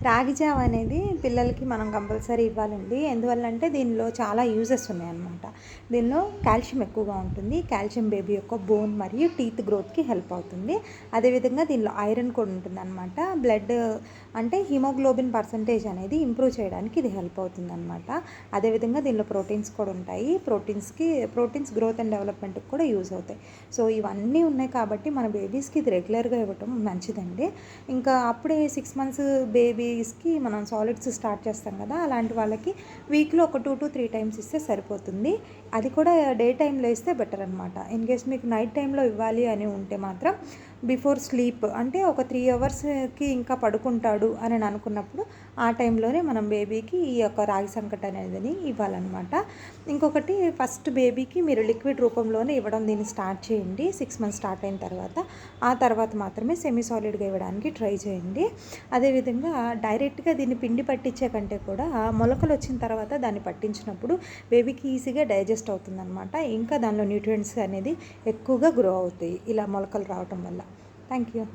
రాగి జావ అనేది పిల్లలకి మనం కంపల్సరీ ఇవ్వాలండి. ఎందువల్లంటే దీనిలో చాలా యూజెస్ ఉన్నాయన్నమాట. దీనిలో కాల్షియం ఎక్కువగా ఉంటుంది. కాల్షియం బేబీ యొక్క బోన్ మరియు టీత్ గ్రోత్‌కి హెల్ప్ అవుతుంది. అదేవిధంగా దీనిలో ఐరన్ కూడా ఉంటుందన్నమాట. బ్లడ్ అంటే హిమోగ్లోబిన్ పర్సెంటేజ్ అనేది ఇంప్రూవ్ చేయడానికి ఇది హెల్ప్ అవుతుందన్నమాట. అదేవిధంగా దీనిలో ప్రోటీన్స్ కూడా ఉంటాయి. ప్రోటీన్స్ గ్రోత్ అండ్ డెవలప్‌మెంట్‌కి కూడా యూజ్ అవుతాయి. సో ఇవన్నీ ఉన్నాయి కాబట్టి మన బేబీస్‌కి ఇది రెగ్యులర్‌గా ఇవ్వటం మంచిదండి. ఇంకా అప్పుడే 6 మంత్స్ బేబీస్కి మనం సాలిడ్స్ స్టార్ట్ చేస్తాం కదా, అలాంటి వాళ్ళకి వీక్లో ఒక 2-3 టైమ్స్ ఇస్తే సరిపోతుంది. అది కూడా డే టైంలో ఇస్తే బెటర్ అనమాట. ఇన్ కేస్ మీకు నైట్ టైంలో ఇవ్వాలి అని ఉంటే మాత్రం బిఫోర్ స్లీప్ అంటే ఒక 3 అవర్స్కి ఇంకా పడుకుంటాడు అని అనుకున్నప్పుడు ఆ టైంలోనే మనం బేబీకి ఈ యొక్క రాగి సంకట అనేది ఇవ్వాలన్నమాట. ఇంకొకటి ఫస్ట్ బేబీకి మీరు లిక్విడ్ రూపంలోనే ఇవ్వడం దీన్ని స్టార్ట్ చేయండి 6 మంత్స్ స్టార్ట్ అయిన తర్వాత. ఆ తర్వాత మాత్రమే సెమీ సాలిడ్గా ఇవ్వడానికి ట్రై చేయండి. అదేవిధంగా డైరెక్ట్గా దీన్ని పిండి పట్టించే కంటే కూడా మొలకలు వచ్చిన తర్వాత దాన్ని పట్టించినప్పుడు బేబీకి ఈజీగా డైజెస్ట్ అవుతుందన్నమాట. ఇంకా దానిలో న్యూట్రియంట్స్ అనేది ఎక్కువగా గ్రో అవుతాయి ఇలా మొలకలు రావటం వల్ల. Thank you.